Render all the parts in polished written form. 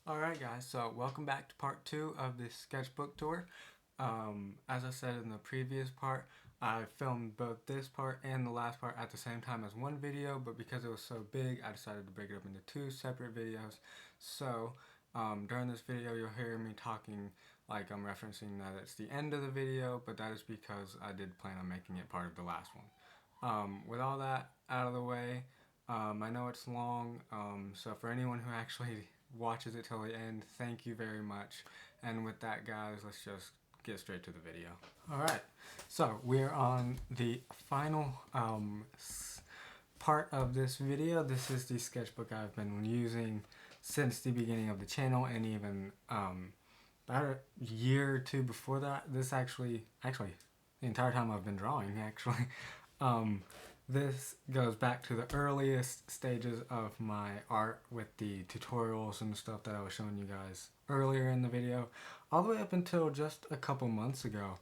Alright guys, so welcome back to part 2 of the sketchbook tour. As I said in the previous part, I filmed both this part and the last part at the same time as one video, but because it was so big, I decided to break it up into 2 separate videos. So, during this video you'll hear me talking like I'm referencing that it's the end of the video, but that is because I did plan on making it part of the last one. With all that out of the way, I know it's long, so for anyone who actually watches it till the end, thank you very much. And with that guys, let's just get straight to the video. Alright, so we're on the final part of this video. This is the sketchbook I've been using since the beginning of the channel, and even about a year or two before that. This actually the entire time I've been drawing actually. This goes back to the earliest stages of my art with the tutorials and stuff that I was showing you guys earlier in the video, all the way up until just a couple months ago.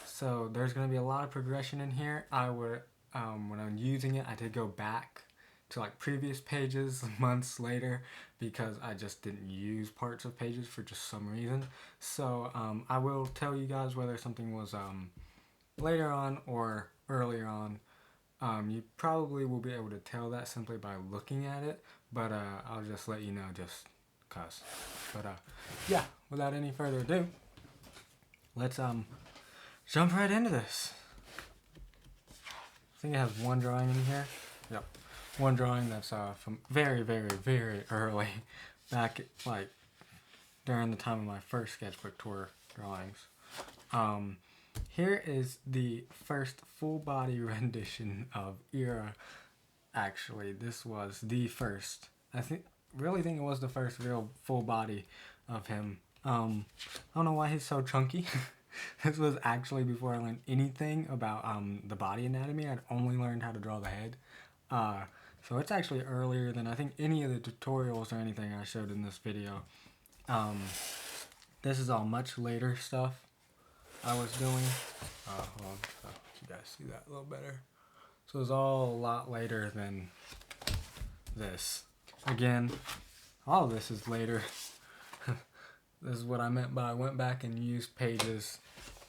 So there's going to be a lot of progression in here. When I'm using it, I did go back to like previous pages months later because I just didn't use parts of pages for just some reason. So I will tell you guys whether something was later on or earlier on. You probably will be able to tell that simply by looking at it, but I'll just let you know just cause. But yeah, without any further ado, let's jump right into this. I think it has one drawing in here. Yep, one drawing that's from very early, back like during the time of my first sketchbook tour drawings. Here is the first full body rendition of Era. Actually, this was the first. Really think it was the first real full body of him. I don't know why he's so chunky. This was actually before I learned anything about the body anatomy. I'd only learned how to draw the head. So it's actually earlier than I think any of the tutorials or anything I showed in this video. This is all much later stuff I was doing. Hold on, so you guys see that a little better. So it's all a lot later than this. Again, all of this is later. This is what I meant by I went back and used pages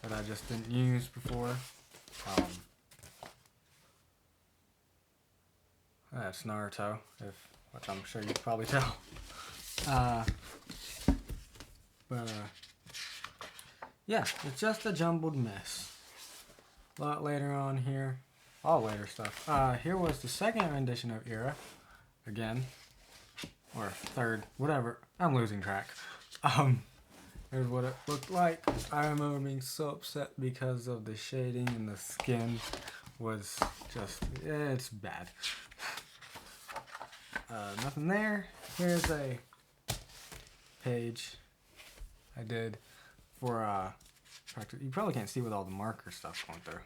that I just didn't use before. That's Naruto, which I'm sure you can probably tell. Yeah, it's just a jumbled mess. A lot later on here. All later stuff. Here was the second rendition of Era. Again. Or third. Whatever. I'm losing track. Here's what it looked like. I remember being so upset because of the shading and the skin was just... it's bad. Nothing there. Here's a page I did for practice. You probably can't see with all the marker stuff going through.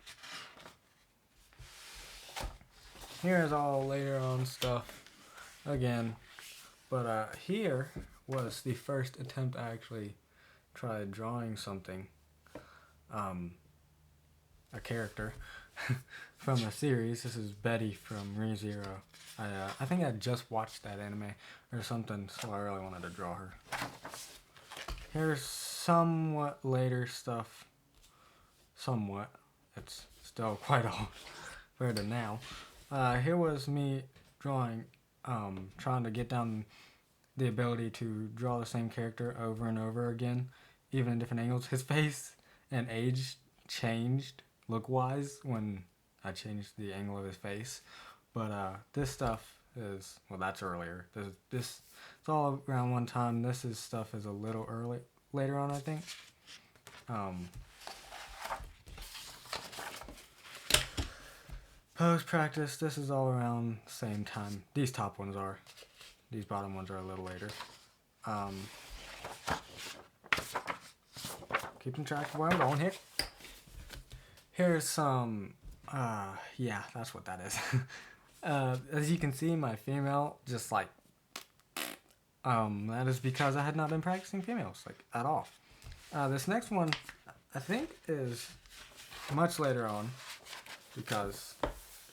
Here's all later on stuff again, but here was the first attempt I actually tried drawing something, a character from a series. This is Betty from ReZero. I think I just watched that anime or something, so I really wanted to draw her. Here's somewhat later stuff. Somewhat. It's still quite old compared to now. Here was me drawing, trying to get down the ability to draw the same character over and over again, even in different angles. His face and age changed look-wise when I changed the angle of his face. But this stuff is, well, that's earlier. This it's all around one time. This stuff is a little later on, I think. Post practice, this is all around the same time. These top ones are. These bottom ones are a little later. Keeping track of where I'm going here. Here's some, yeah, that's what that is. As you can see, my female just like, that is because I had not been practicing females, like, at all. This next one, I think, is much later on, because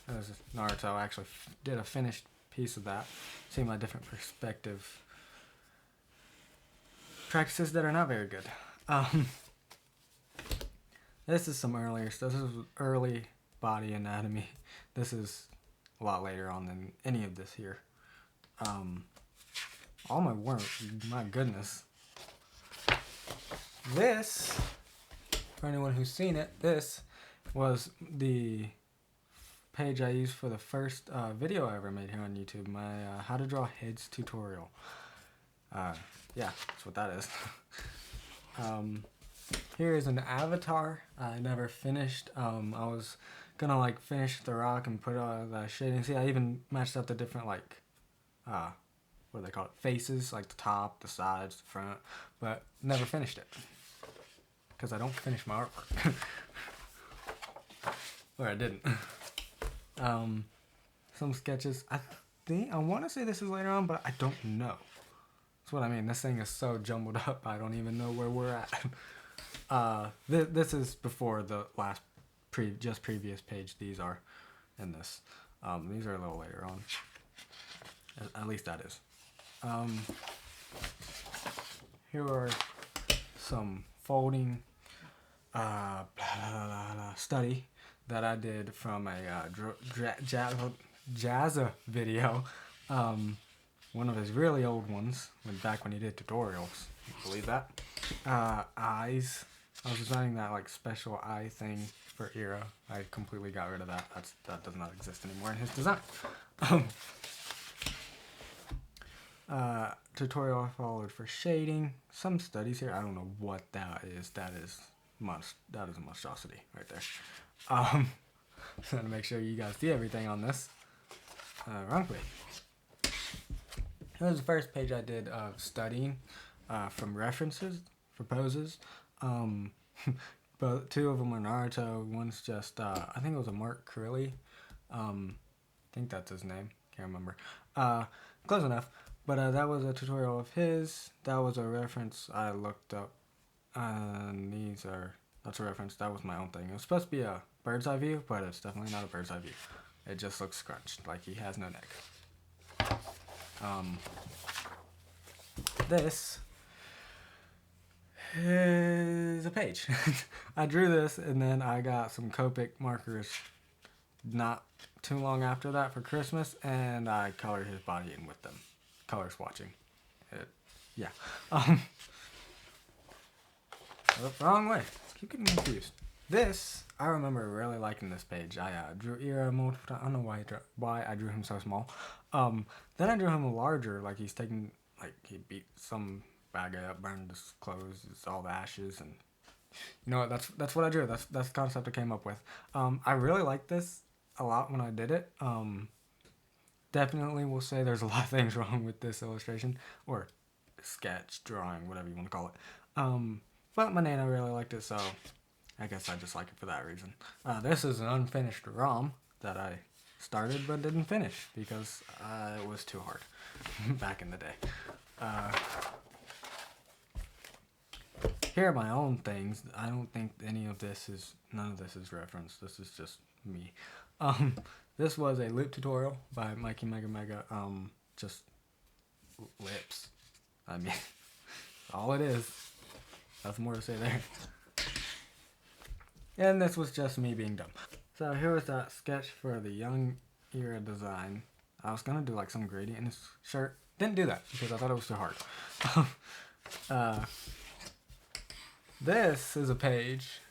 as Naruto actually did a finished piece of that. See my different perspective practices that are not very good. This is some earlier stuff. This is early body anatomy. This is a lot later on than any of this here. All my work, my goodness. This, for anyone who's seen it, this was the page I used for the first video I ever made here on YouTube, my how to draw heads tutorial. Yeah, that's what that is. Here is an avatar I never finished. I was gonna like finish the rock and put the shading. See, I even matched up the different like what do they call it? Faces, like the top, the sides, the front, but never finished it because I don't finish my artwork. Or I didn't. Some sketches. I want to say this is later on, but I don't know. That's what I mean. This thing is so jumbled up. I don't even know where we're at. This is before the last previous page. These are in this. These are a little later on. At least that is. Here are some folding study that I did from a Jazza video. One of his really old ones, back when he did tutorials. Can you believe that? Eyes. I was designing that like special eye thing for Era. I completely got rid of that. That does not exist anymore in his design. Tutorial I followed for shading. Some studies here. I don't know what that is. That is a monstrosity right there. So to make sure you guys see everything on this. Wrong page. That was the first page I did of studying from references for poses. But two of them are Naruto. One's just I think it was a Mark Curly. I think that's his name. Can't remember. Close enough. But that was a tutorial of his. That was a reference I looked up. And that's a reference. That was my own thing. It was supposed to be a bird's eye view, but it's definitely not a bird's eye view. It just looks scrunched, like he has no neck. This is a page. I drew this, and then I got some Copic markers not too long after that for Christmas, and I colored his body in with them. Color swatching. Yeah. Wrong way. Keep getting confused. This, I remember really liking this page. I drew Era multiple times. I don't know why I drew him so small. Then I drew him larger, like he's taking, like he beat some bad guy up, burned his clothes, it's all the ashes, and you know what? That's what I drew. That's the concept I came up with. I really liked this a lot when I did it. Definitely will say there's a lot of things wrong with this illustration or sketch, drawing, whatever you want to call it. But my Nana really liked it, so I guess I just like it for that reason. This is an unfinished ROM that I started but didn't finish because it was too hard back in the day. Here are my own things. I don't think none of this is referenced. This is just me. This was a lip tutorial by Mikey Mega Mega. Just lips. I mean, all it is. Nothing more to say there. And this was just me being dumb. So here was that sketch for the young Era design. I was gonna do like some gradient in his shirt. Didn't do that because I thought it was too hard. This is a page.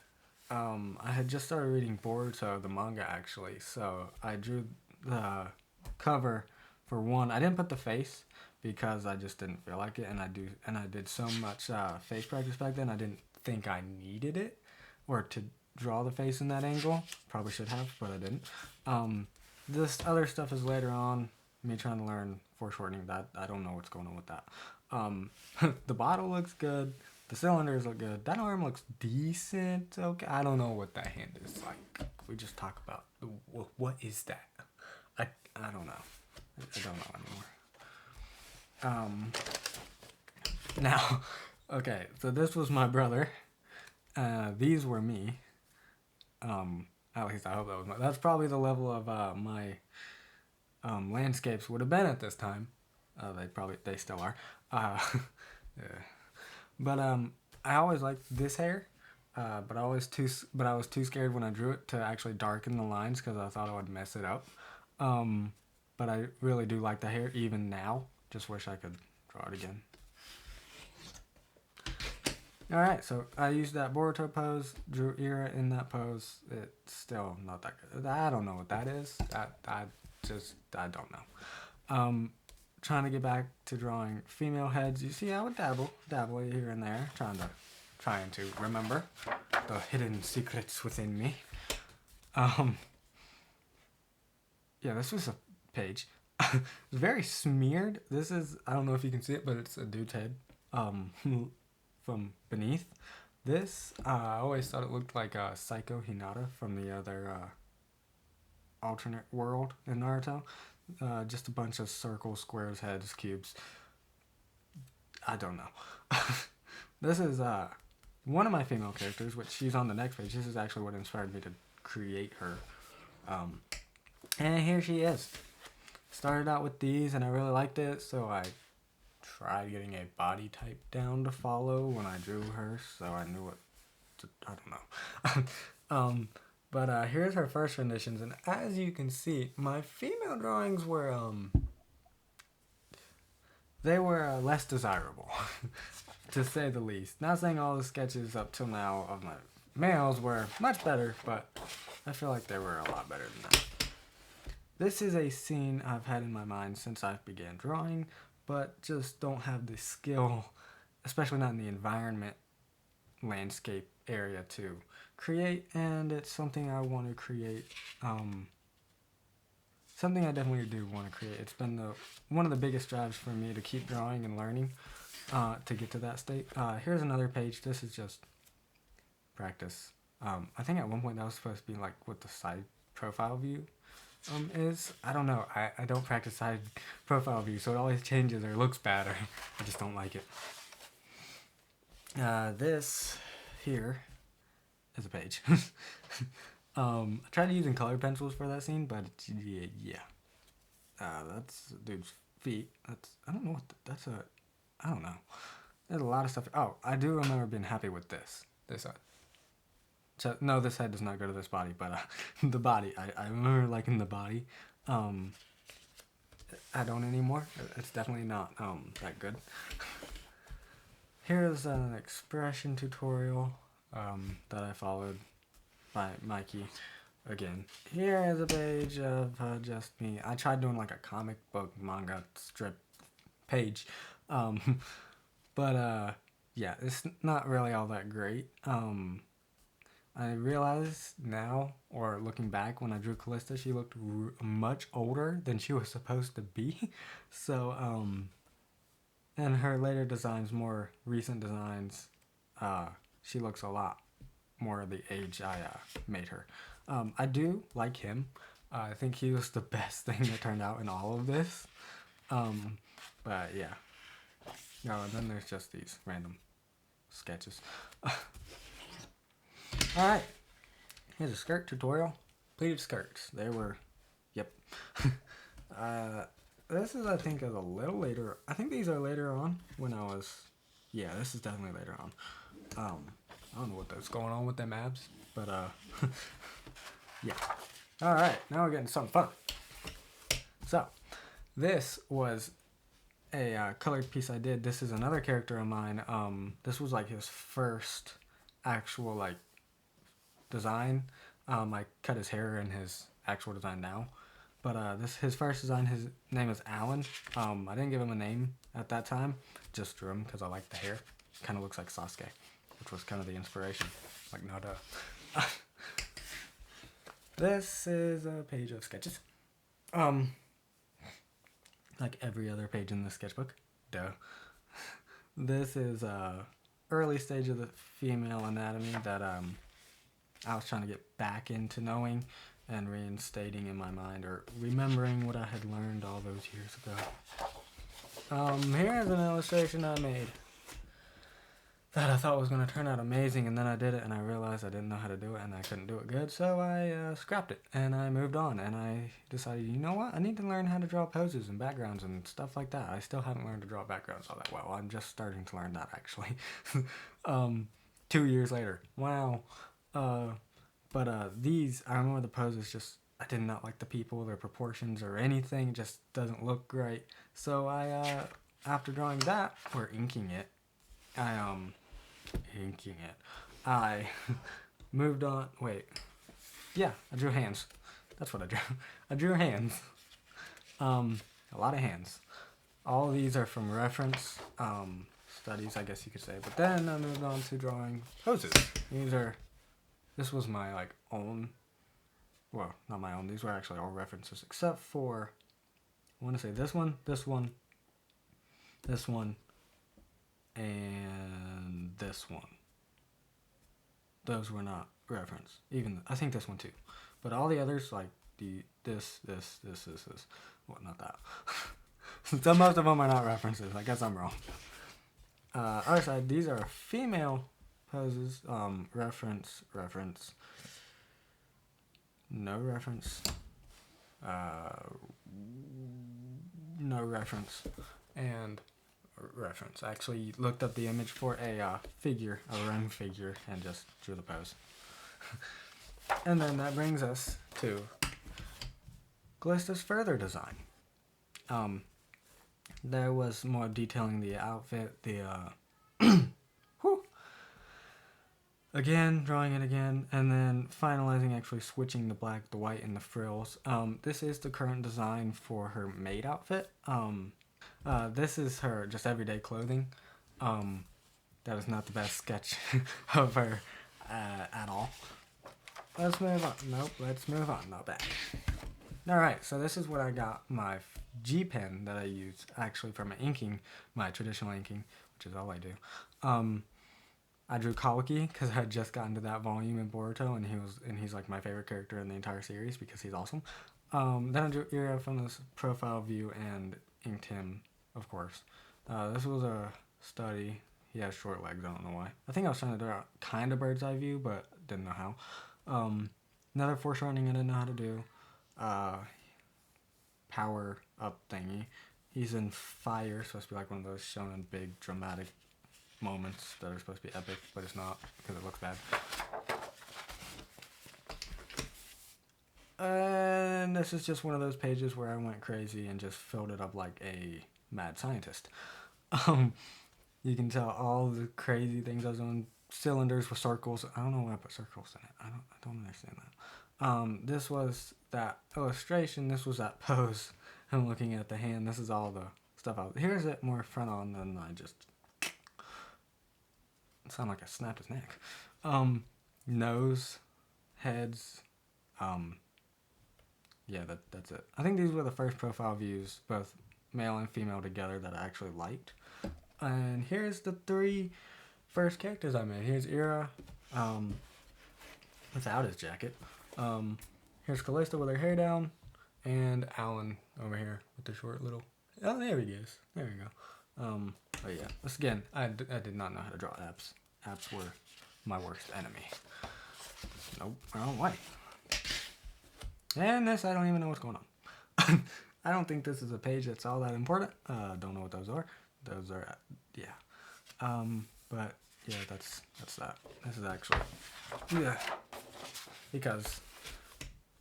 I had just started reading Boruto, the manga actually, so I drew the cover for one. I didn't put the face because I just didn't feel like it, and I did so much face practice back then. I didn't think I needed it or to draw the face in that angle. Probably should have, but I didn't. This other stuff is later on. Me trying to learn foreshortening. That I don't know what's going on with that. The bottle looks good. The cylinders look good. That arm looks decent. Okay, I don't know what that hand is like. We just talk about what is that? I don't know. I don't know anymore. Now, okay. So this was my brother. These were me. At least I hope that was that's probably the level of my landscapes would have been at this time. They still are. Yeah. But I always liked this hair. But I was too scared when I drew it to actually darken the lines because I thought I would mess it up. But I really do like the hair even now. Just wish I could draw it again. Alright, so I used that Boruto pose, drew Ira in that pose. It's still not that good. I don't know what that is. I don't know. Trying to get back to drawing female heads. You see, I would dabble here and there, trying to remember the hidden secrets within me. Yeah, this was a page. It's very smeared. This is, I don't know if you can see it, but it's a dude's head. From beneath. This, I always thought it looked like Psycho Hinata from the other alternate world in Naruto. Just a bunch of circles, squares, heads, cubes. I don't know. This is one of my female characters, which she's on the next page. This is actually what inspired me to create her. And here she is. Started out with these and I really liked it, so I tried getting a body type down to follow when I drew her, so I knew what to, I don't know. But here's her first renditions, and as you can see, my female drawings were they were less desirable, to say the least. Not saying all the sketches up till now of my males were much better, but I feel like they were a lot better than that. This is a scene I've had in my mind since I began drawing, but just don't have the skill, especially not in the environment landscape area, to create, and it's something I want to create. Something I definitely do want to create. It's been one of the biggest drives for me to keep drawing and learning to get to that state. Here's another page. This is just practice. I think at one point that was supposed to be like what the side profile view is. I don't know. I don't practice side profile view, so it always changes or looks bad, or I just don't like it. This here is a page. I tried using color pencils for that scene, but yeah. That's dude's feet. I don't know what I don't know. There's a lot of stuff. Oh, I do remember being happy with this side. So, no, this head does not go to this body, but the body, I remember liking the body. I don't anymore. It's definitely not that good. Here's an expression tutorial that I followed by Mikey. Again, here is a page of just me. I tried doing like a comic book manga strip page, but yeah, it's not really all that great. I realize now, or looking back, when I drew Callista, she looked much older than she was supposed to be. So, and her later designs, more recent designs, she looks a lot more the age I made her. I do like him. I think he was the best thing that turned out in all of this. But yeah. No, and then there's just these random sketches. Alright, here's a skirt tutorial. Pleated skirts. They were, yep. This is, I think, is a little later. I think these are later on when I was, yeah, this is definitely later on. I don't know what's going on with them abs, but, yeah. Alright, now we're getting to something fun. So, this was a colored piece I did. This is another character of mine. This was like his first actual, like, design. I cut his hair in his actual design now, but this his first design. His name is Alan. I didn't give him a name at that time, just drew him because I like the hair. Kind of looks like Sasuke, which was kind of the inspiration. Like, no duh. This is a page of sketches. Like every other page in the sketchbook. Duh. This is early stage of the female anatomy that I was trying to get back into knowing and reinstating in my mind, or remembering what I had learned all those years ago. Here's an illustration I made. that I thought was going to turn out amazing, and then I did it and I realized I didn't know how to do it and I couldn't do it good, so I scrapped it and I moved on, and I decided, you know what, I need to learn how to draw poses and backgrounds and stuff like that. I still haven't learned to draw backgrounds all that well. I'm just starting to learn that, actually. 2 years later. Wow. But these, I remember the poses just, I did not like the people, their proportions or anything. It just doesn't look great. So after drawing that, or inking it, I moved on. Wait. Yeah, I drew hands. That's what I drew. I drew hands. A lot of hands. All of these are from reference studies, I guess you could say. But then I moved on to drawing poses. This was my own. Well, not my own. These were actually all references, except for, I want to say this one, this one, this one, and this one. Those were not reference. Even I think this one too, but all the others like this. Well, not that. So most of them are not references. I guess I'm wrong. Other side, these are female poses. Reference. No reference. No reference. And reference. I actually looked up the image for a figure, a run figure, and just drew the pose. And then that brings us to Callista's further design. There was more detailing the outfit, again, drawing it again, and then finalizing, actually switching the black, the white, and the frills. This is the current design for her maid outfit. This is her just everyday clothing. That was not the best sketch of her at all. Let's move on. Nope, let's move on. Not bad. Alright, so this is what I got my G pen that I use actually for my inking, my traditional inking, which is all I do. I drew Kalki because I had just gotten to that volume in Boruto, and he's like my favorite character in the entire series because he's awesome. Then I drew Ira from this profile view and inked him, of course. This was a study. He has short legs, I don't know why. I think I was trying to draw kind of bird's eye view, but didn't know how. Another foreshortening I didn't know how to do. Power up thingy. He's in fire, supposed to be like one of those shown in big dramatic moments that are supposed to be epic, but it's not because it looks bad. And this is just one of those pages where I went crazy and just filled it up like a mad scientist. You can tell all the crazy things I was doing. Cylinders with circles. I don't know why I put circles in it. I don't understand that. This was that illustration. This was that pose. I'm looking at the hand. This is all the stuff out. Here's it more front on than I just. It sounded like I snapped his neck. Nose, heads. Yeah, that's it. I think these were the first profile views, both male and female together, that I actually liked. And here's the 3 first characters I made. Here's Ira, without his jacket. Here's Callista with her hair down, and Alan over here with the short little. Oh, there he is. There we go. But yeah, this again, I did not know how to draw apps. Apps were my worst enemy. Nope, wrong way. And this, I don't even know what's going on. I don't think this is a page that's all that important. Don't know what those are. Those are, yeah. But yeah, that's that. This is actually, yeah, because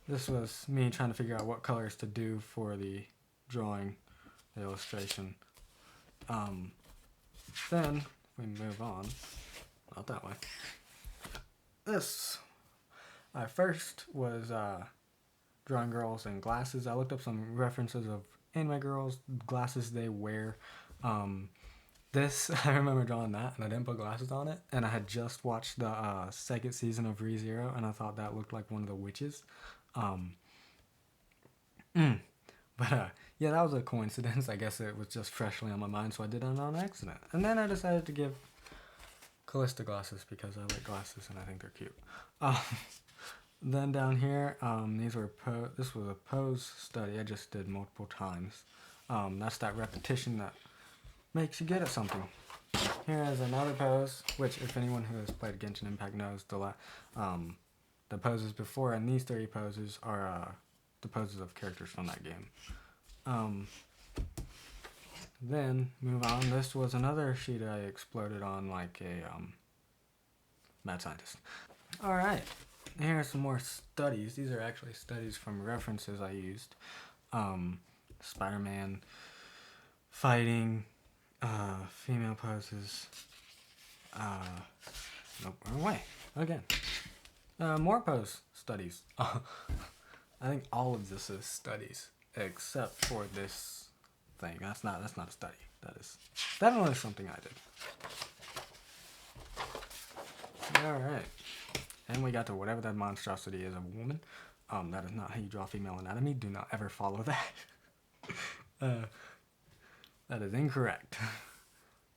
this was me trying to figure out what colors to do for the drawing, the illustration. Then we move on, not that way. This, I first was drawing girls in glasses. I looked up some references of anime girls, glasses they wear. This, I remember drawing that, and I didn't put glasses on it, and I had just watched the second season of ReZero, and I thought that looked like one of the witches. But yeah, that was a coincidence. I guess it was just freshly on my mind, so I did it on accident. And then I decided to give Callista glasses because I like glasses and I think they're cute. Then down here, this was a pose study I just did multiple times. That's that repetition that makes you good at something. Here is another pose, which if anyone who has played Genshin Impact knows, the poses before, and these 3 poses are the poses of characters from that game. Then move on. This was another sheet I exploded on like a mad scientist. All right, here are some more studies. These are actually studies from references I used. Spider-Man fighting, female poses. Nope, wrong way. Again. More pose studies. I think all of this is studies, except for this thing. That's not a study. That is definitely something I did. Alright. And we got to whatever that monstrosity is of a woman. That is not how you draw female anatomy. Do not ever follow that. That is incorrect.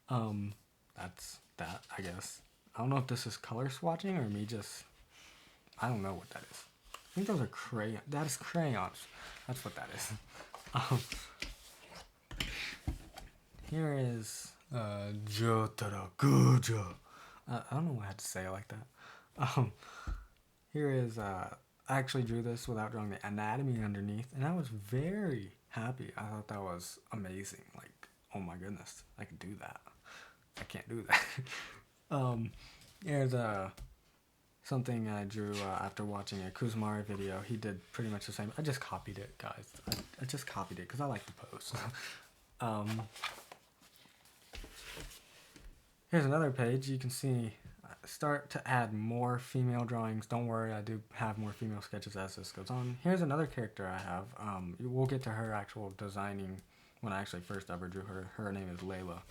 That's that, I guess. I don't know if this is color swatching or me just... I don't know what that is. I think those are crayons. That is crayons. That's what that is. Here is Jotaro Kujo. I don't know why I had to say it like that. Here is I actually drew this without drawing the anatomy underneath, and I was very happy. I thought that was amazing. Like, oh my goodness, I could do that. I can't do that. Here's something I drew after watching a Kuzumari video. He did pretty much the same. I just copied it, guys. I just copied it because I like the pose. Here's another page. You can see start to add more female drawings. Don't worry, I do have more female sketches as this goes on. Here's another character I have. We'll get to her actual designing when I actually first ever drew her. Her name is Layla.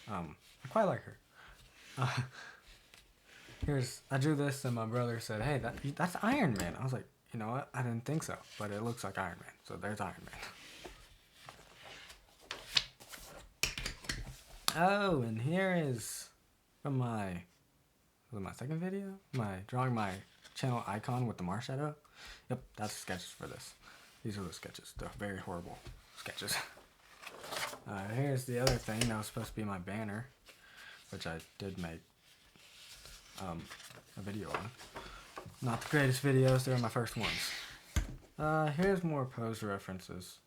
I quite like her. I drew this and my brother said, hey, that's Iron Man. I was like, you know what? I didn't think so, but it looks like Iron Man. So there's Iron Man. Oh, and here is from my second video, drawing my channel icon with the Marshadow. Yep, that's sketches for this. These are the sketches. They're very horrible sketches. Here's the other thing that was supposed to be my banner, which I did make a video on. Not the greatest videos, they're my first ones. Here's more pose references.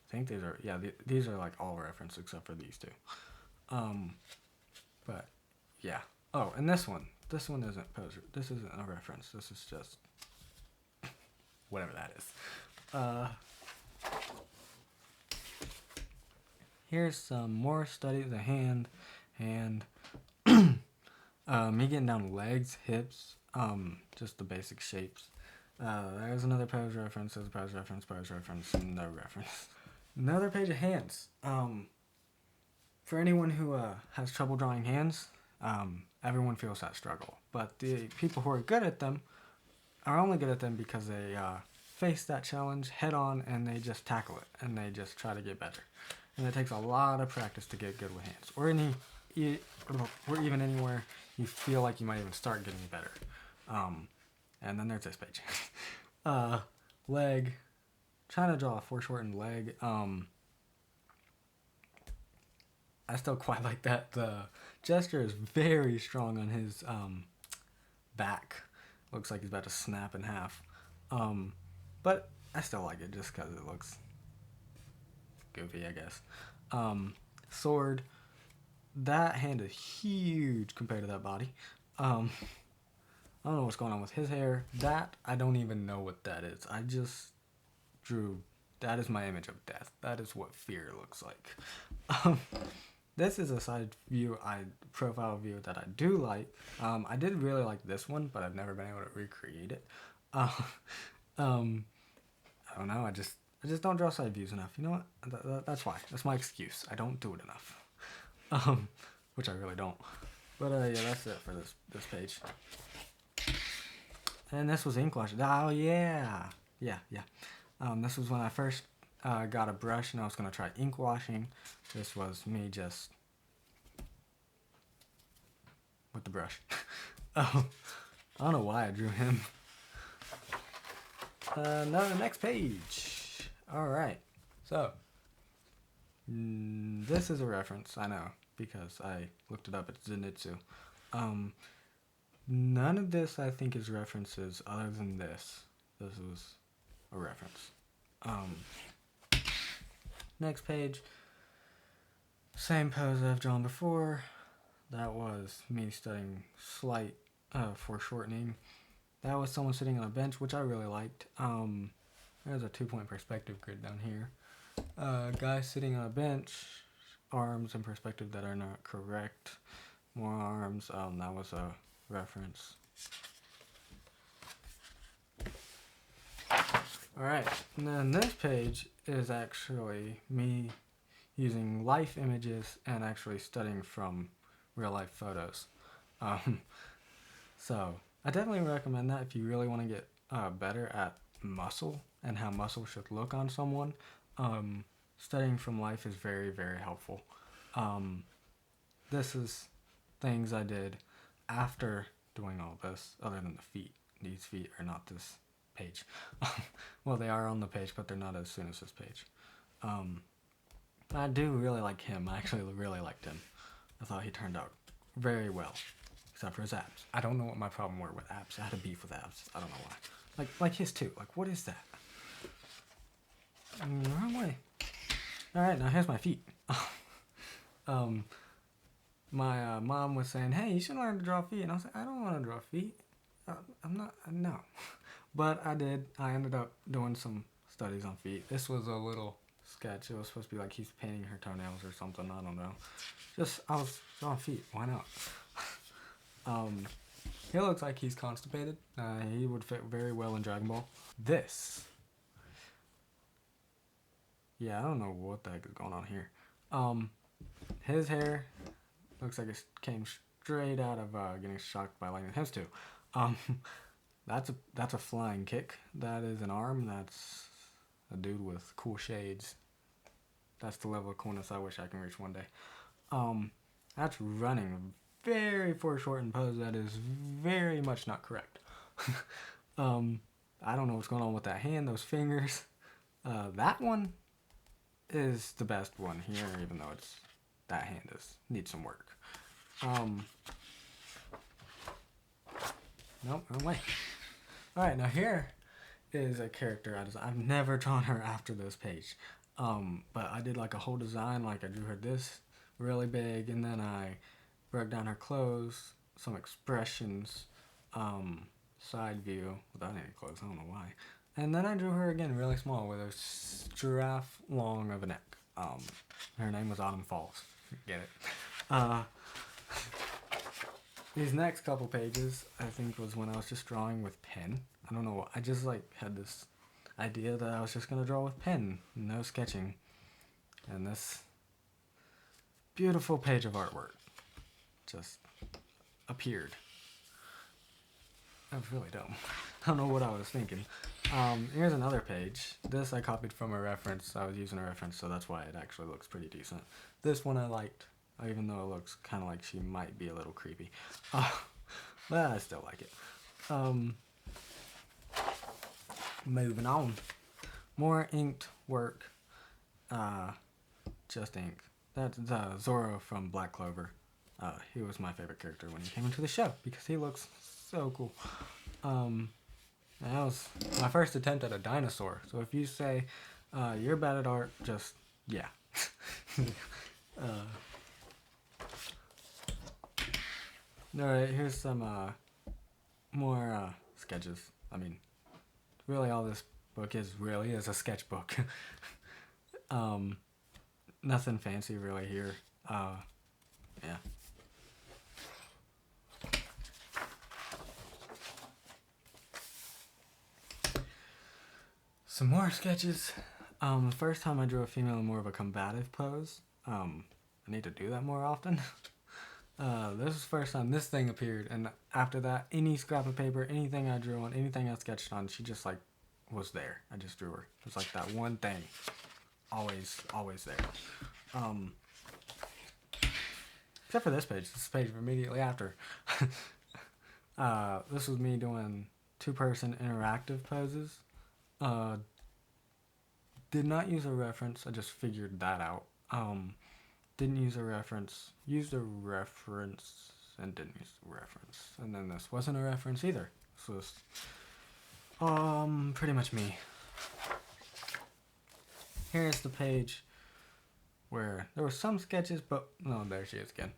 I think these are, yeah, these are like all references except for these 2. But yeah. Oh, and this one isn't pose. This isn't a reference. This is just whatever that is. Here's some more studies. The hand, me getting down legs, hips, just the basic shapes. There's another pose reference. There's a pose reference, no reference. Another page of hands. For anyone who has trouble drawing hands, everyone feels that struggle. But the people who are good at them are only good at them because they face that challenge head on and they just tackle it and they just try to get better. And it takes a lot of practice to get good with hands, or even anywhere you feel like you might even start getting better. And then there's this page. Leg. Trying to draw a foreshortened leg. I still quite like that. The gesture is very strong on his back. Looks like he's about to snap in half. But I still like it just because it looks goofy, I guess. Sword. That hand is huge compared to that body. I don't know what's going on with his hair. That, I don't even know what that is. I just drew, that is my image of death. That is what fear looks like. This is a side view, profile view that I do like. I did really like this one, but I've never been able to recreate it. I don't know, I just don't draw side views enough. You know what? That's why. That's my excuse. I don't do it enough. Which I really don't. But yeah, that's it for this page. And this was Inklush. Oh yeah. This was when I first got a brush and I was gonna try ink washing. This was me just with the brush. I don't know why I drew him. Now the next page. All right. So this is a reference. I know. because I looked it up. It's Zenitsu. None of this I think is references other than this. This was a reference. Next page. Same pose I've drawn before. That was me studying slight foreshortening. That was someone sitting on a bench, which I really liked. There's a 2-point perspective grid down here. Guy sitting on a bench, arms in perspective that are not correct. More arms. That was a reference. Alright, and then this page is actually me using life images and actually studying from real life photos. So I definitely recommend that if you really want to get better at muscle and how muscle should look on someone. Studying from life is very, very helpful. This is things I did after doing all this, other than the feet. These feet are not this page. Well, they are on the page, but they're not as soon as this page. I do really like him. I actually really liked him. I thought he turned out very well, except for his abs. I don't know what my problem were with abs. I had a beef with abs. I don't know why. Like his too. Like, what is that? Wrong way. Alright, now here's my feet. My mom was saying, hey, you should learn to draw feet. And I was like, I don't want to draw feet. I'm not, no. But I did. I ended up doing some studies on feet. This was a little sketch. It was supposed to be like he's painting her toenails or something. I don't know. Just, I was drawing feet. Why not? He looks like he's constipated. He would fit very well in Dragon Ball. This. Yeah, I don't know what the heck is going on here. His hair looks like it came straight out of getting shocked by lightning. His too. That's a flying kick. That is an arm. That's a dude with cool shades. That's the level of coolness I wish I can reach one day. That's running. Very foreshortened pose that is very much not correct. I don't know what's going on with that hand, those fingers. That one is the best one here, even though that hand needs some work. Nope, wrong way. Alright, now here is a character I've never drawn her after this page. But I did like a whole design, like I drew her this really big, and then I broke down her clothes, some expressions, side view without any clothes, I don't know why. And then I drew her again really small with a giraffe long of a neck. Her name was Autumn Falls. Get it? These next couple pages, I think, was when I was just drawing with pen. I don't know, I just had this idea that I was just going to draw with pen, no sketching. And this beautiful page of artwork just appeared. That was really dumb. I don't know what I was thinking. Here's another page. This I copied from a reference. I was using a reference, so that's why it actually looks pretty decent. This one I liked, even though it looks kind of like she might be a little creepy. But I still like it. Moving on. More inked work. Just ink. That's Zoro from Black Clover. He was my favorite character when he came into the show because he looks so cool. That was my first attempt at a dinosaur. So if you say you're bad at art, just yeah. Alright, here's some more sketches. I mean, really all this book is a sketchbook. Nothing fancy really here. Yeah. Some more sketches. The first time I drew a female in more of a combative pose. I need to do that more often. This was the first time this thing appeared, and after that, any scrap of paper, anything I drew on, anything I sketched on, she just was there. I just drew her. It was like that one thing. Always there. Except for this page. This is the page immediately after. This was me doing two-person interactive poses. Did not use a reference. I just figured that out. didn't use a reference, used a reference, and didn't use a reference. And then this wasn't a reference either. This was pretty much me. Here's the page where there were some sketches, but no, there she is again.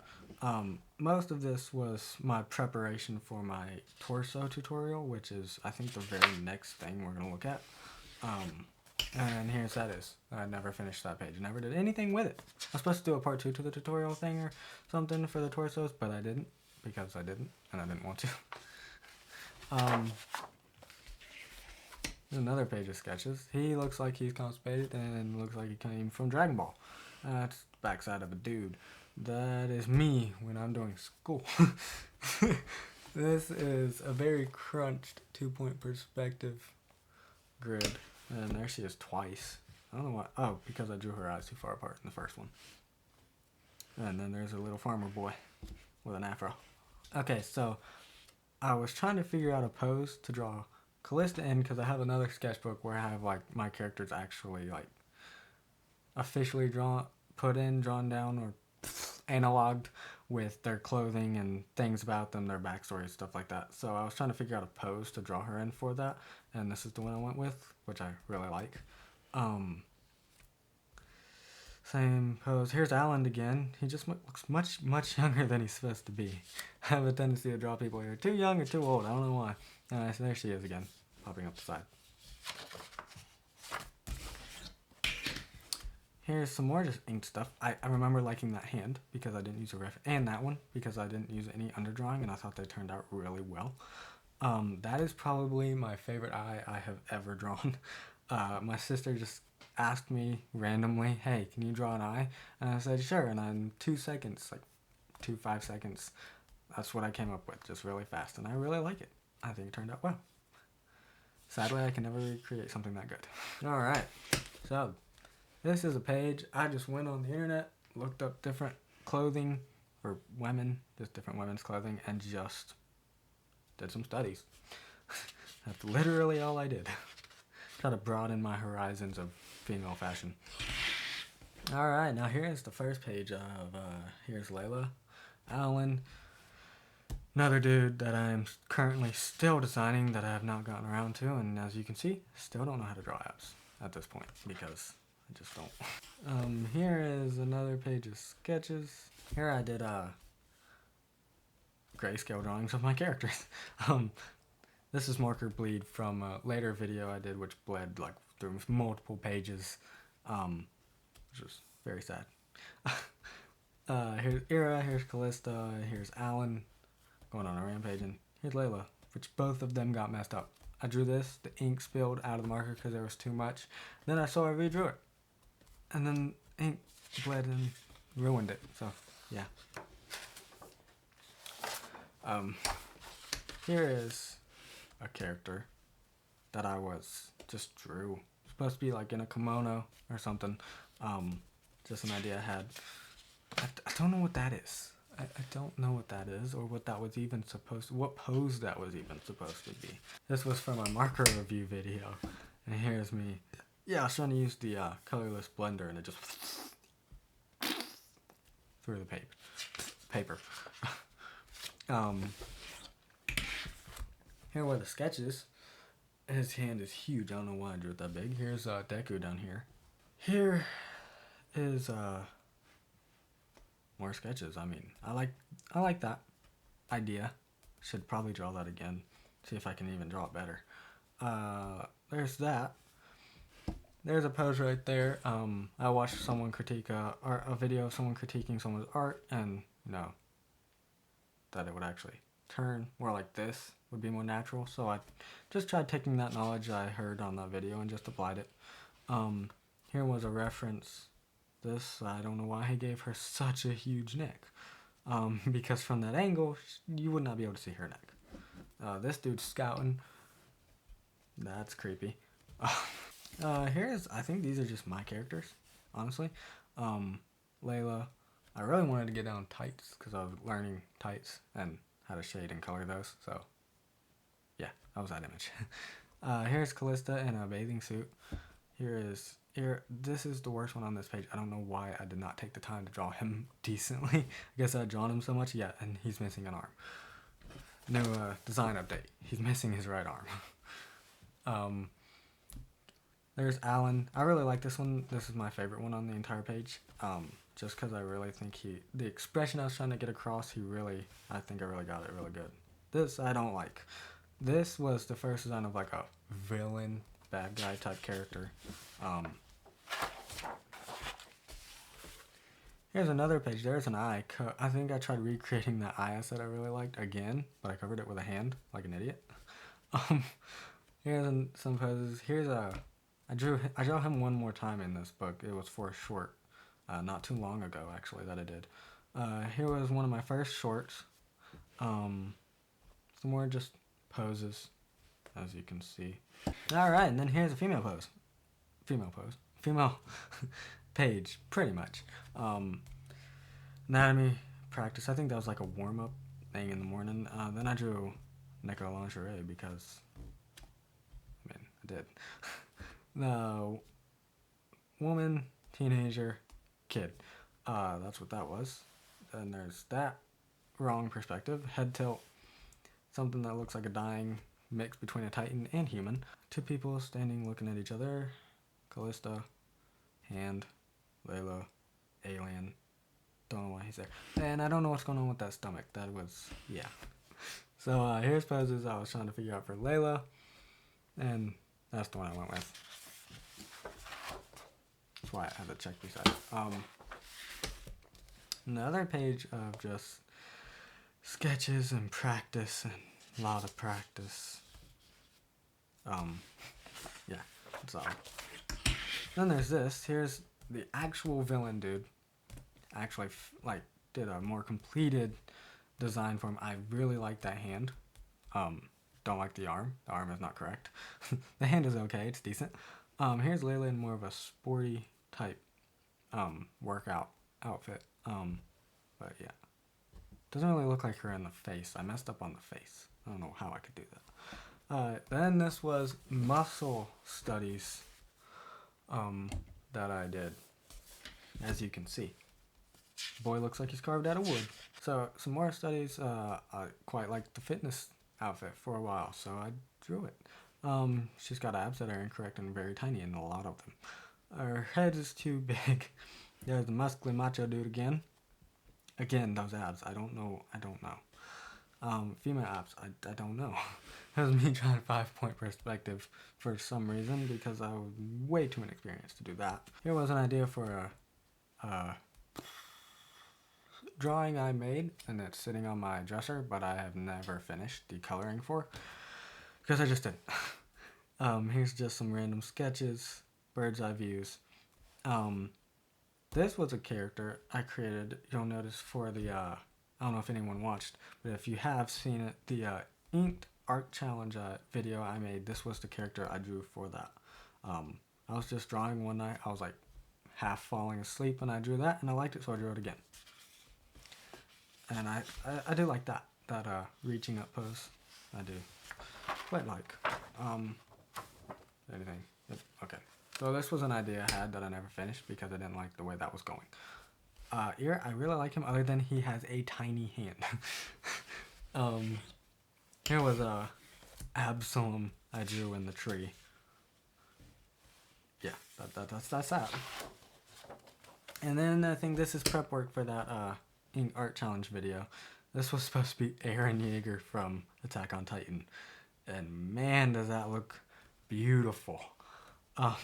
Most of this was my preparation for my torso tutorial, which is, I think, the very next thing we're gonna look at. And here's that is. I never finished that page. Never did anything with it. I was supposed to do a part 2 to the tutorial thing or something for the torsos, but I didn't, because I didn't, and I didn't want to. Another page of sketches. He looks like he's constipated and looks like he came from Dragon Ball. That's the backside of a dude. That is me when I'm doing school. This is a very crunched 2-point perspective grid. And there she is twice. I don't know why. Oh, because I drew her eyes too far apart in the first one. And then there's a little farmer boy with an afro. Okay, so I was trying to figure out a pose to draw Callista in, because I have another sketchbook where I have like my characters actually like officially drawn down, or analoged with their clothing and things about them, their backstory, stuff like that. So I was trying to figure out a pose to draw her in for that, and this is the one I went with, which I really like. Same pose. Here's Alan again. He just looks much younger than he's supposed to be. I have a tendency to draw people either too young or too old. I don't know why. So there she is again, popping up the side. Here's some more just inked stuff. I remember liking that hand because I didn't use a ref, and that one because I didn't use any underdrawing, and I thought they turned out really well. That is probably my favorite eye I have ever drawn. My sister just asked me randomly, hey, can you draw an eye? And I said, sure, and in 2 seconds, like 5 seconds, that's what I came up with, just really fast, and I really like it. I think it turned out well. Sadly, I can never recreate something that good. Alright, so this is a page. I just went on the internet, looked up different clothing for women, just different women's clothing, and just did some studies. That's literally all I did. Try to broaden my horizons of female fashion. Alright, now here's the first page of, here's Layla, Alan, another dude that I'm currently still designing that I have not gotten around to, and as you can see, still don't know how to draw abs at this point, because I just don't. Here is another page of sketches. Here I did, grayscale drawings of my characters. This is marker bleed from a later video I did, which bled like through multiple pages, which was very sad. Here's Ira, here's Callista, here's Alan going on a rampage, and here's Layla, which both of them got messed up. I drew this, the ink spilled out of the marker because there was too much. Then I redrew it, and then ink bled and ruined it. So yeah. Here is a character that I just drew. It's supposed to be like in a kimono or something. Just an idea I had. I don't know what that is. I don't know what that is, or what that was even what pose that was even supposed to be. This was from my marker review video, and here's me. Yeah, I was trying to use the colorless blender, and it just through the paper. Here were the sketches. His hand is huge. I don't know why I drew it that big. Here's Deku down here. Here is more sketches. I mean, I like that idea. Should probably draw that again. See if I can even draw it better. There's that. There's a pose right there. I watched someone critique a video of someone critiquing someone's art, and that it would actually turn more like this would be more natural. So I just tried taking that knowledge I heard on that video and just applied it. Here was a reference. This, I don't know why he gave her such a huge neck. Because from that angle, you would not be able to see her neck. This dude's scouting. That's creepy. I think these are just my characters, honestly. Layla, I really wanted to get down tights because I was learning tights and how to shade and color those, so yeah, that was that image. Here's Callista in a bathing suit. Here is here, this is the worst one on this page. I don't know why I did not take the time to draw him decently. I guess I'd drawn him so much. Yeah, and he's missing an arm. New design update. He's missing his right arm. There's Alan. I really like this one. This is my favorite one on the entire page. Just because I really think the expression I was trying to get across, I think I really got it really good. This I don't like. This was the first design of like a villain, bad guy type character. Here's another page. There's an eye. I think I tried recreating that eye I said I really liked again, but I covered it with a hand like an idiot. Here's some poses. I drew him one more time in this book. It was for a short, not too long ago actually that I did. Here was one of my first shorts. Some more just poses, as you can see. All right, and then here's a female page, pretty much. Anatomy practice. I think that was like a warm-up thing in the morning. Then I drew Neko lingerie because, I did. The woman, teenager, kid. That's what that was. Then there's that. Wrong perspective. Head tilt. Something that looks like a dying mix between a titan and human. Two people standing looking at each other. Callista. Hand. Layla. Alien. Don't know why he's there. And I don't know what's going on with that stomach. That was, yeah. So here's poses I was trying to figure out for Layla. And that's the one I went with. That's why I had to check beside it. Another page of just sketches and practice and a lot of practice. Yeah, that's all. Then there's this. Here's the actual villain dude. Actually, did a more completed design for him. I really like that hand. Don't like the arm. The arm is not correct. The hand is okay. It's decent. Here's Layla in more of a sporty type workout outfit. But yeah. Doesn't really look like her in the face. I messed up on the face. I don't know how I could do that. Then this was muscle studies that I did. As you can see. Boy looks like he's carved out of wood. So some more studies. I quite liked the fitness outfit for a while, so I drew it. She's got abs that are incorrect and very tiny, and a lot of them. Her head is too big. There's the muscly macho dude again. Again, those abs. I don't know. Female abs. I don't know. That was me trying 5-point perspective for some reason because I was way too inexperienced to do that. Here was an idea for a drawing I made, and it's sitting on my dresser, but I have never finished the coloring for because I just didn't. Here's just some random sketches, bird's eye views. This was a character I created. You'll notice for the I don't know if anyone watched, but if you have seen it, the Inked Art Challenge video I made, this was the character I drew for that. I was just drawing one night. I was like half falling asleep and I drew that, and I liked it, so I drew it again. And I do like that reaching up pose. I do quite like. Anything? Yep. Okay. So this was an idea I had that I never finished because I didn't like the way that was going. Ear, I really like him other than he has a tiny hand. Here was Absalom I drew in the tree. Yeah, that's that. And then I think this is prep work for that Ink Art Challenge video. This was supposed to be Eren Yeager from Attack on Titan. And man, does that look beautiful. I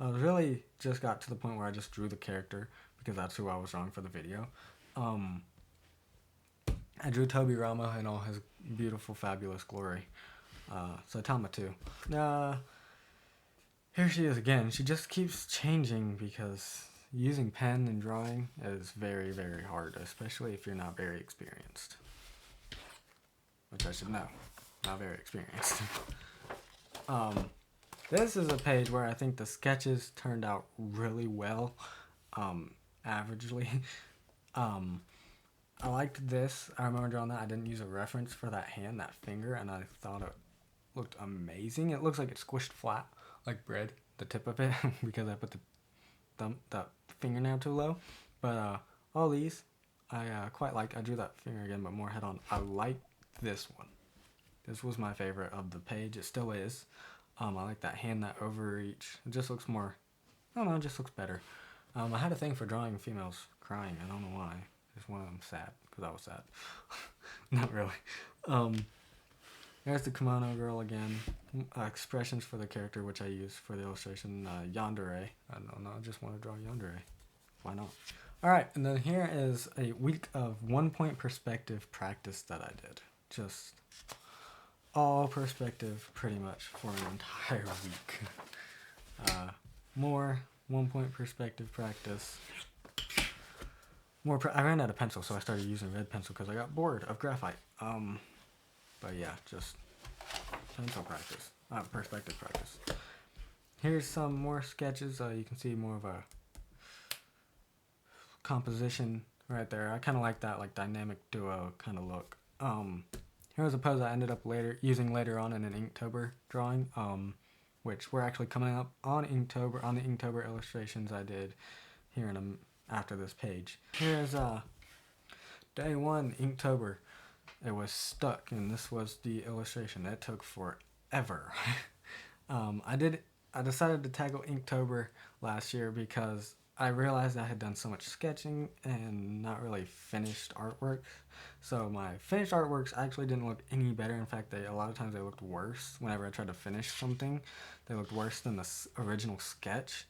really just got to the point where I just drew the character because that's who I was drawing for the video. I drew Toby Rama in all his beautiful, fabulous glory. Saitama too. Here she is again. She just keeps changing because using pen and drawing is very, very hard, especially if you're not very experienced. Which I should know. Not very experienced. This is a page where I think the sketches turned out really well, averagely. I liked this. I remember drawing that. I didn't use a reference for that hand, that finger, and I thought it looked amazing. It looks like it's squished flat, like bread, the tip of it, because I put the that fingernail too low. But all these, I quite like. I drew that finger again, but more head on. I like this one. This was my favorite of the page. It still is. I like that hand, that overreach. It just looks more, I don't know, it just looks better. I had a thing for drawing females crying. I don't know why. Just one of them sad, because I was sad. Not really. There's the kimono girl again. Expressions for the character, which I use for the illustration. Yandere. I don't know, I just want to draw yandere. Why not? Alright, and then here is a week of 1 point perspective practice that I did. Just all perspective pretty much for an entire week. More 1 point perspective practice. I ran out of pencil, so I started using red pencil because I got bored of graphite. But yeah, just pencil practice, perspective practice. Here's some more sketches. You can see more of a composition right there. I kind of like that, like dynamic duo kind of look. Here was a pose I ended up using later on in an Inktober drawing, which we're actually coming up on Inktober, on the Inktober illustrations I did here after this page. Here's day 1 Inktober. It was stuck, and this was the illustration. That took forever. I decided to tackle Inktober last year because I realized I had done so much sketching and not really finished artwork. So my finished artworks actually didn't look any better. In fact, a lot of times they looked worse. Whenever I tried to finish something, they looked worse than the original sketch.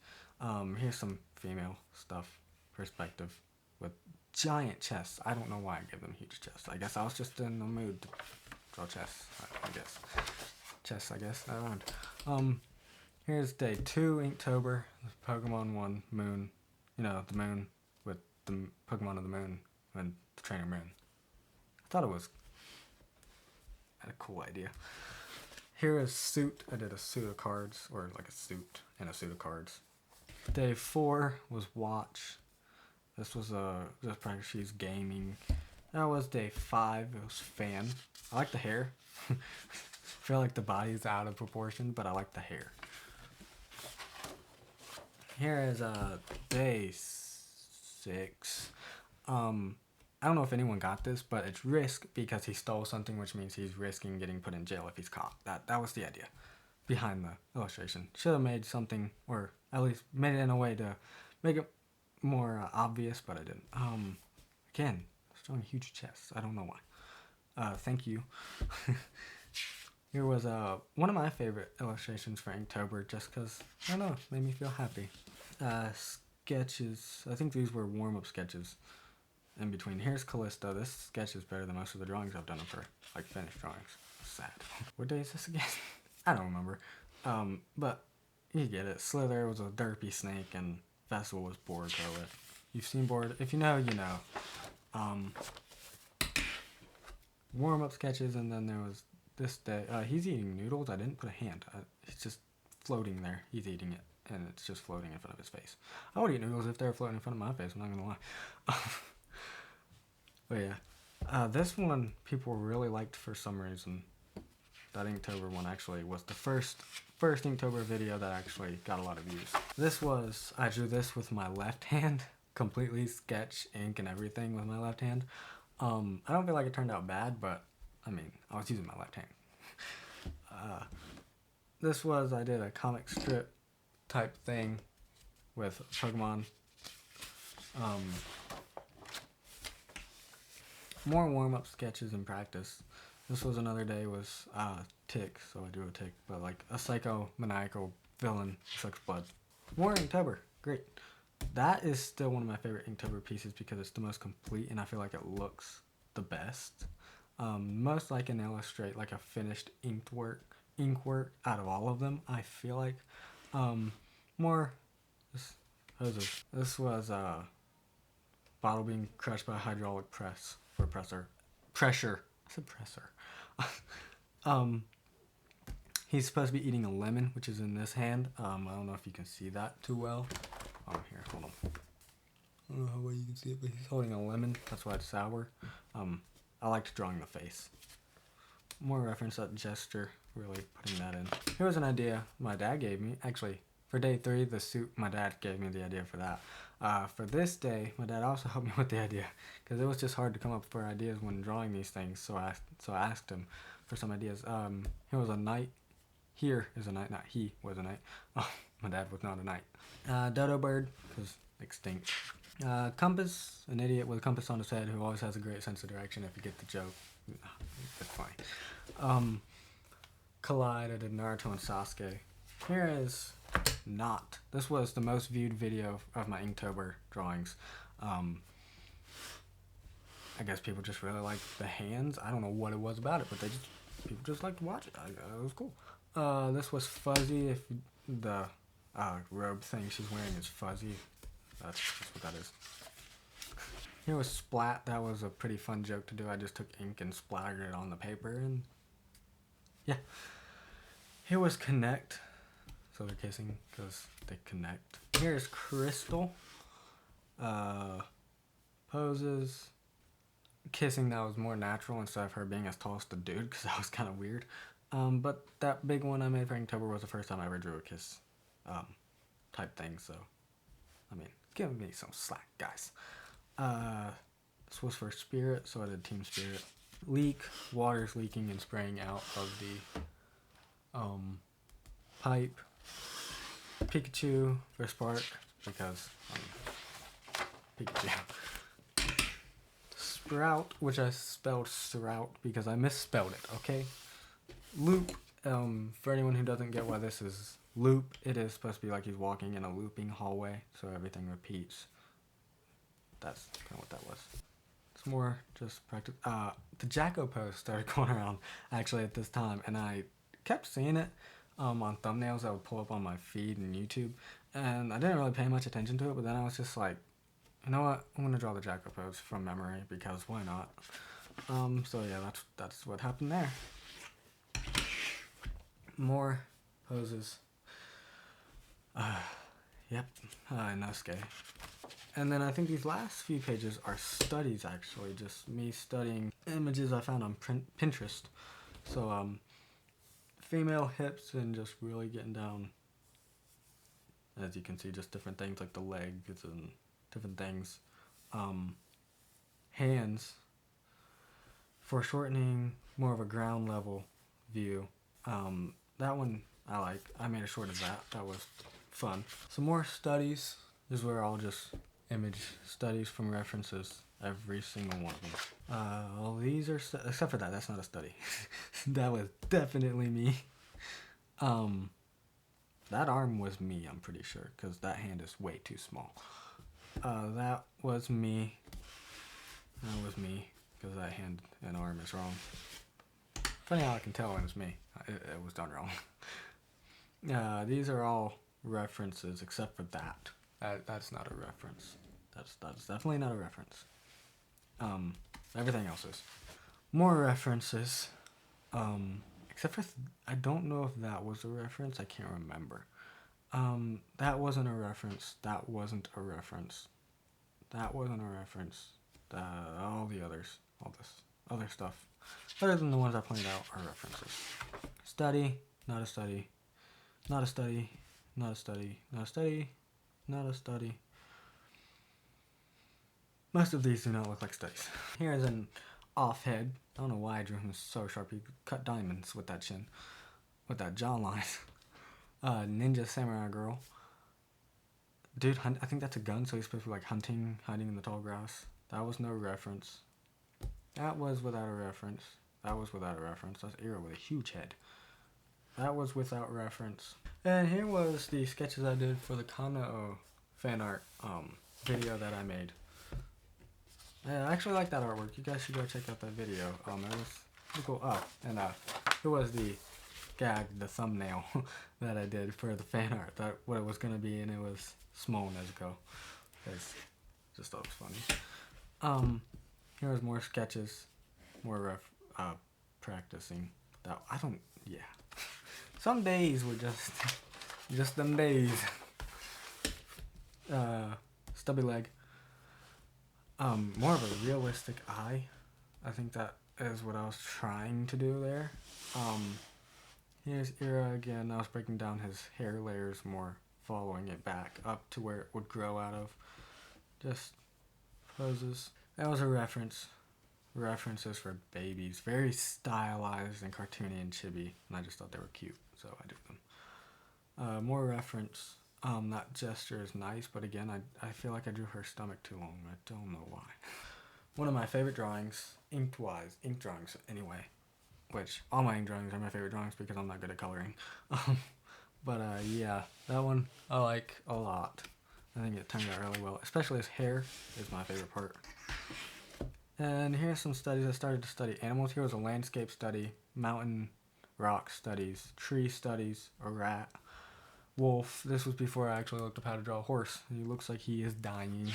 Here's some female stuff, perspective, with giant chests. I don't know why I give them huge chests. I guess I was just in the mood to draw chests, I guess. Chests, I guess, around. Here's day 2 Inktober, Pokemon 1 Moon. You know, the moon with the Pokemon of the moon and the trainer moon. I thought it was a cool idea. Here is suit. I did a suit of cards, or like a suit and a suit of cards. Day 4 was watch. This was just practice. She's gaming. That was day 5. It was fan. I like the hair. I feel like the body's out of proportion, but I like the hair. Here is day 6. I don't know if anyone got this, but it's risk because he stole something, which means he's risking getting put in jail if he's caught. That was the idea behind the illustration. Should have made something, or at least made it in a way to make it more obvious, but I didn't. Again, showing huge chests. I don't know why. Thank you. Here was one of my favorite illustrations for Inktober, just because, I don't know, made me feel happy. Sketches. I think these were warm-up sketches in between. Here's Callisto. This sketch is better than most of the drawings I've done of her, like finished drawings. Sad. What day is this again? I don't remember. But you get it. Slither was a derpy snake, and Festival was Board Girl. If you've seen Board, if you know, you know. Warm-up sketches, and then there was this day. He's eating noodles. I didn't put a hand. It's just floating there. He's eating it, and it's just floating in front of his face. I would eat noodles if they were floating in front of my face. I'm not gonna lie. But yeah, this one people really liked for some reason. That Inktober one actually was the first Inktober video that actually got a lot of views. I drew this with my left hand, completely sketch, ink, and everything with my left hand. I don't feel like it turned out bad, but I mean, I was using my left hand. I did a comic strip type thing with Pokemon. More warm-up sketches in practice. This was another day was Tick, so I drew a Tick, but like a psycho-maniacal villain sucks blood. More Inktober, great. That is still one of my favorite Inktober pieces because it's the most complete and I feel like it looks the best. Most I can illustrate like a finished ink work out of all of them. I feel like this was bottle being crushed by a hydraulic press for pressure. I said presser. He's supposed to be eating a lemon, which is in this hand. I don't know if you can see that too well. Oh, here, hold on. I don't know how well you can see it, but he's holding a lemon. That's why it's sour. I liked drawing the face. More reference that gesture, really putting that in. Here was an idea my dad gave me. Actually, For day 3, the suit, my dad gave me the idea for that. For this day, my dad also helped me with the idea, because it was just hard to come up for ideas when drawing these things. So I asked him for some ideas. Here was a knight. Here is a knight. Not he was a knight. Oh, my dad was not a knight. Dodo bird, because extinct. Compass, an idiot with a compass on his head who always has a great sense of direction. If you get the joke, that's funny. Collide, I did Naruto and Sasuke. Here is not. This was the most viewed video of my Inktober drawings. I guess people just really liked the hands. I don't know what it was about it, but people just liked to watch it. It was cool. This was Fuzzy. If the robe thing she's wearing is fuzzy, that's what that is. Here was Splat. That was a pretty fun joke to do. I just took ink and splattered it on the paper, and yeah. Here was Connect. So they're kissing because they connect. Here's Crystal. Poses. Kissing, that was more natural instead of her being as tall as the dude, because that was kind of weird. But that big one I made for Inktober was the first time I ever drew a kiss type thing, so I mean, give me some slack, guys. This was for Spirit, so I did Team Spirit. Leak, water's leaking and spraying out of the pipe. Pikachu for Spark, because Pikachu. Sprout, which I spelled Sprout because I misspelled it, okay? Loop, for anyone who doesn't get why this is loop, it is supposed to be like he's walking in a looping hallway, so everything repeats. That's kind of what that was. It's more just practice. The Jacko pose started going around actually at this time, and I kept seeing it on thumbnails that would pull up on my feed and YouTube, and I didn't really pay much attention to it, but then I was just like, you know what, I'm gonna draw the Jacko pose from memory, because why not? So yeah, that's what happened there. More poses. Yep, Sasuke. And then I think these last few pages are studies, actually, just me studying images I found on Pinterest. So female hips, and just really getting down, as you can see, just different things like the legs and different things. Hands, foreshortening, more of a ground level view. That one I like. I made a short of that. That was fun. Some more studies. This is where I'll just image studies from references, every single one of them. All these are, except for that, that's not a study. That was definitely me. That arm was me, I'm pretty sure, because that hand is way too small. That was me. That was me, because that hand and arm is wrong. Funny how I can tell when it's me. It was done wrong. These are all references, except for that. That's not a reference. That's definitely not a reference. Everything else is. More references. Except for, I don't know if that was a reference. I can't remember. That wasn't a reference. That wasn't a reference. That wasn't a reference. All the others. All this other stuff, other than the ones I pointed out, are references. Study, not a study. Not a study. Not a study. Not a study. Not a study. Most of these do not look like studies. Here's an off head. I don't know why I drew him so sharp. He cut diamonds with that chin. With that jawline. Ninja samurai girl. Dude, I think that's a gun, so he's supposed to be like hunting, hiding in the tall grass. That was no reference. That was without a reference. That was without a reference. That's Ira with a huge head. That was without reference. And here was the sketches I did for the Kano Fan Art video that I made. I actually like that artwork. You guys should go check out that video. It was pretty cool. Oh, and it was the gag, the thumbnail that I did for the fan art. That what it was gonna be, and it was small Nezuko. Because just thought it was funny. Here was more sketches, more practicing. That yeah. Some days were just them days. Stubby leg. More of a realistic eye. I think that is what I was trying to do there. Here's Ira again. I was breaking down his hair layers more following it back up to where it would grow out of. Just poses. That was a reference. References for babies. Very stylized and cartoony and chibi. And I just thought they were cute, so I did them. More reference. That gesture is nice, but again, I feel like I drew her stomach too long. I don't know why. One of my favorite drawings, ink drawings anyway, which all my ink drawings are my favorite drawings because I'm not good at coloring. But yeah, that one I like a lot. I think it turned out really well, especially his hair is my favorite part. And here's some studies. I started to study animals. Here was a landscape study, mountain rock studies, tree studies, a rat, wolf. This was before I actually looked up how to draw a horse. He looks like he is dying.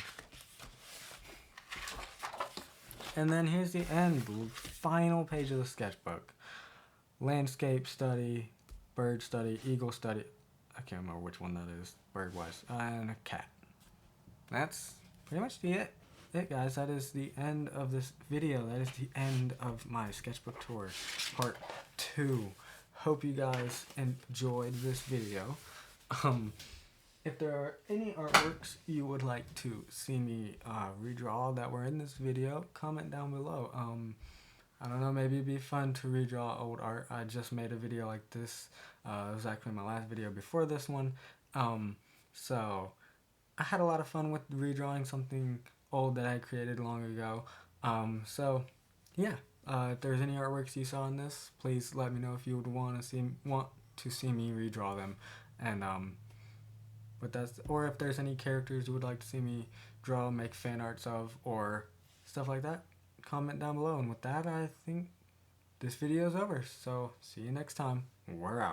And then here's the end, final page of the sketchbook. Landscape study, bird study, eagle study. I can't remember which one that is, bird-wise. And a cat. That's pretty much it, guys. That is the end of this video. That is the end of my sketchbook tour, part 2. Hope you guys enjoyed this video. If there are any artworks you would like to see me redraw that were in this video, comment down below. I don't know, maybe it'd be fun to redraw old art. I just made a video like this. It was actually my last video before this one. So I had a lot of fun with redrawing something old that I created long ago. So yeah, if there's any artworks you saw in this, please let me know if you would want to see me redraw them. And or if there's any characters you would like to see me draw, make fan arts of, or stuff like that, comment down below. And with that, I think this video is over. So see you next time. We're out.